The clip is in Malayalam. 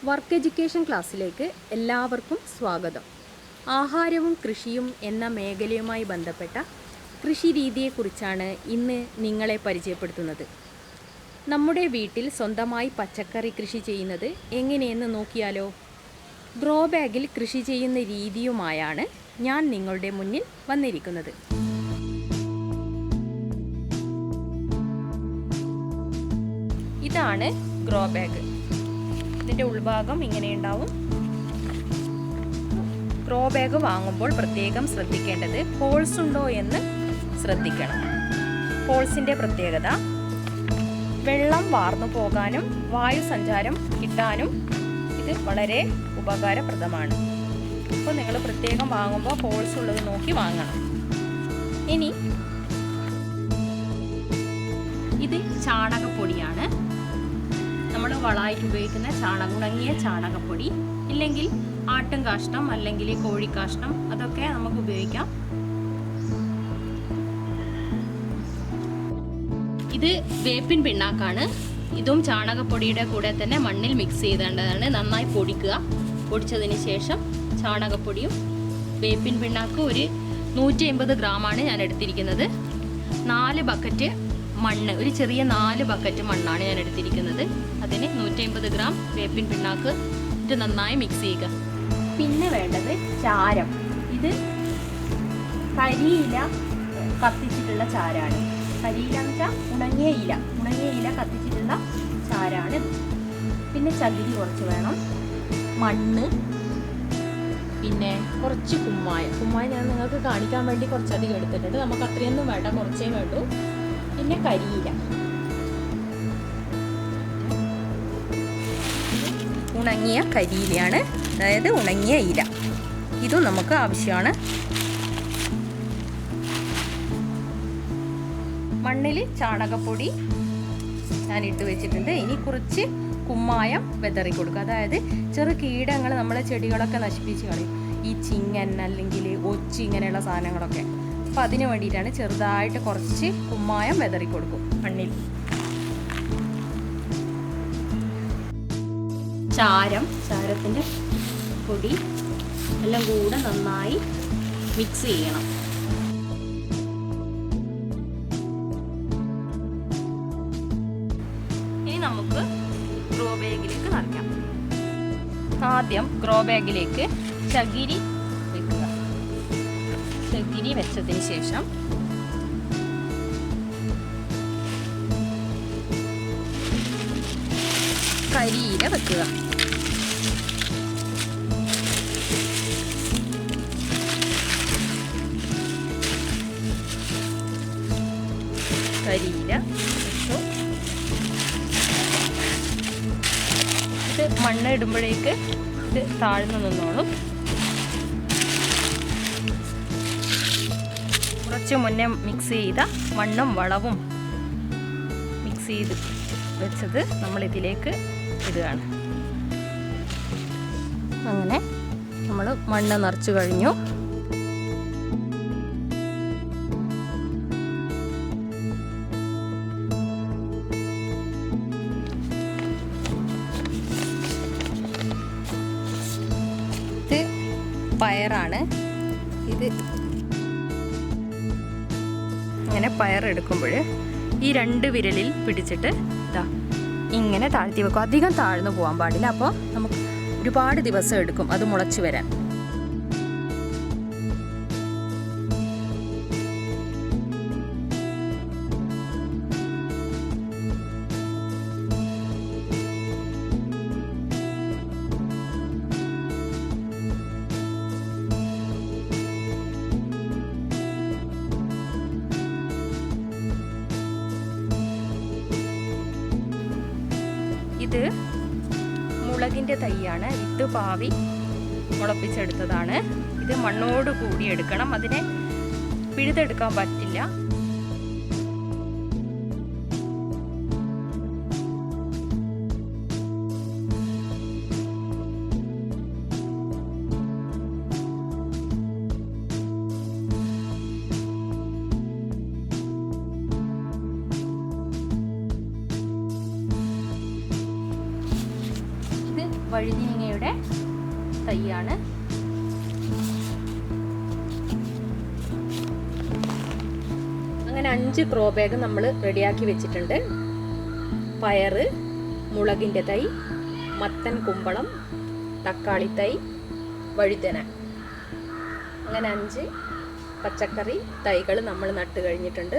വർക്ക് എഡ്യൂക്കേഷൻ ക്ലാസ്സിലേക്ക് എല്ലാവർക്കും സ്വാഗതം. ആഹാരവും കൃഷിയും എന്ന മേഖലയുമായി ബന്ധപ്പെട്ട കൃഷി രീതിയെക്കുറിച്ചാണ് ഇന്ന് നിങ്ങളെ പരിചയപ്പെടുത്തുന്നത്. നമ്മുടെ വീട്ടിൽ സ്വന്തമായി പച്ചക്കറി കൃഷി ചെയ്യുന്നത് എങ്ങനെയെന്ന് നോക്കിയാലോ? ഗ്രോ ബാഗിൽ കൃഷി ചെയ്യുന്ന രീതിയുമായാണ് ഞാൻ നിങ്ങളുടെ മുന്നിൽ വന്നിരിക്കുന്നത്. ഇതാണ് ഗ്രോ ബാഗ്. ഇതിൻ്റെ ഉൾഭാഗം ഇങ്ങനെ ഉണ്ടാവും. ഗ്രോ ബാഗ് വാങ്ങുമ്പോൾ പ്രത്യേകം ശ്രദ്ധിക്കേണ്ടത് ഹോൾസ് ഉണ്ടോ എന്ന് ശ്രദ്ധിക്കണം. ഹോൾസിൻ്റെ പ്രത്യേകത വെള്ളം വാർന്നു പോകാനും വായു സഞ്ചാരം കിട്ടാനും ഇത് വളരെ ഉപകാരപ്രദമാണ്. അപ്പോൾ നിങ്ങൾ പ്രത്യേകം വാങ്ങുമ്പോൾ ഹോൾസ് ഉള്ളത് നോക്കി വാങ്ങണം. ഇനി ഇത് ചാണകപ്പൊടിയാണ്. നമ്മൾ വളമായിട്ട് ഉപയോഗിക്കുന്ന ഉണങ്ങിയ ചാണകപ്പൊടി, ഇല്ലെങ്കിൽ ആട്ടും കാഷ്ടം അല്ലെങ്കിൽ കോഴിക്കാഷ്ടം, അതൊക്കെ നമുക്ക് ഉപയോഗിക്കാം. ഇത് വേപ്പിൻ പിണ്ണാക്കാണ്. ഇതും ചാണകപ്പൊടിയുടെ കൂടെ തന്നെ മണ്ണിൽ മിക്സ് ചെയ്തേണ്ടതാണ്. നന്നായി പൊടിക്കുക. പൊടിച്ചതിന് ശേഷം ചാണകപ്പൊടിയും വേപ്പിൻ പിണ്ണാക്കും ഒരു 150 ഗ്രാമാണ് ഞാൻ എടുത്തിരിക്കുന്നത്. 4 ബക്കറ്റ് മണ്ണ്, ഒരു ചെറിയ 4 ബക്കറ്റ് മണ്ണാണ് ഞാൻ എടുത്തിരിക്കുന്നത്. അതിന് 150 ഗ്രാം വേപ്പിൻ പിണ്ണാക്ക് ഇത് നന്നായി മിക്സ് ചെയ്യുക. പിന്നെ വേണ്ടത് ചാരം. ഇത് കരിയില കത്തിച്ചിട്ടുള്ള ചാരാണ്. കരിയില എന്ന് വെച്ചാൽ ഉണങ്ങിയ ഇല കത്തിച്ചിട്ടുള്ള ചാരാണ്. പിന്നെ ചകിരി കുറച്ച് വേണം, മണ്ണ്, പിന്നെ കുറച്ച് കുമ്മായ ഞാൻ നിങ്ങൾക്ക് കാണിക്കാൻ വേണ്ടി കുറച്ചധികം എടുത്തിട്ടുണ്ട്. നമുക്ക് അത്രയൊന്നും വേണ്ട, കുറച്ചേ വേണ്ടൂ. പിന്നെ കരിയില, ഉണങ്ങിയ കരിയിലയാണ്, അതായത് ഉണങ്ങിയ ഇല. ഇതും നമുക്ക് ആവശ്യമാണ്. മണ്ണിൽ ചാണകപ്പൊടി ഞാൻ ഇട്ട് വെച്ചിട്ടുണ്ട്. ഇനി കുറച്ച് കുമ്മായം വെതറി കൊടുക്കുക. അതായത് ചെറു കീടങ്ങൾ നമ്മളെ ചെടികളൊക്കെ നശിപ്പിച്ച് കളയും. ഈ ചിങ്ങൻ അല്ലെങ്കിൽ ഒച്ചി ഇങ്ങനെയുള്ള സാധനങ്ങളൊക്കെ. അപ്പം അതിന് വേണ്ടിയിട്ടാണ് ചെറുതായിട്ട് കുറച്ച് കുമ്മായം വെതറി കൊടുക്കും മണ്ണിൽ. ചാരത്തിൻ്റെ പൊടി എല്ലാം കൂടെ നന്നായി മിക്സ് ചെയ്യണം. ഇനി നമുക്ക് ഗ്രോ ബാഗിലേക്ക് നിറയ്ക്കാം. ആദ്യം ഗ്രോ ബാഗിലേക്ക് ചകിരി വെക്കുക. ചകിരി വെച്ചതിന് ശേഷം കരിയില വെക്കുക. കരിയില വെച്ചു. ഇത് മണ്ണ് ഇടുമ്പോഴേക്ക് ഇത് താഴ്ന്നു നിന്നോളും. കുറച്ച് മുന്നേ മിക്സ് ചെയ്ത മണ്ണും വളവും മിക്സ് ചെയ്ത് വെച്ചത് നമ്മളിതിലേക്ക് ഇടുകയാണ്. അങ്ങനെ നമ്മൾ മണ്ണ് നിറച്ചു കഴിഞ്ഞു. ഇത് പയറാണ്. ഇത് ഇങ്ങനെ പയറെടുക്കുമ്പോൾ ഈ 2 വിരലിൽ പിടിച്ചിട്ട് ഇങ്ങനെ താഴ്ത്തി വെക്കും. അധികം താഴ്ന്നു പോകാൻ പാടില്ല. അപ്പോൾ നമുക്ക് ഒരുപാട് ദിവസം എടുക്കും അത് മുളച്ച് വരാൻ. ഇത് മുളകിൻ്റെ തൈയാണ്. വിത്ത് പാവി മുളപ്പിച്ചെടുത്തതാണ്. ഇത് മണ്ണോട് കൂടി എടുക്കണം. അതിനെ പിഴുതെടുക്കാൻ പറ്റില്ല. വഴുതിനങ്ങയുടെ തൈയാണ്. അങ്ങനെ 5 ഗ്രോ ബാഗ് നമ്മൾ റെഡിയാക്കി വെച്ചിട്ടുണ്ട്. പയറ്, മുളകിൻ്റെ തൈ, മത്തൻ കുമ്പളം, തക്കാളി തൈ, വഴുതന, അങ്ങനെ 5 പച്ചക്കറി തൈകൾ നമ്മൾ നട്ട് കഴിഞ്ഞിട്ടുണ്ട്.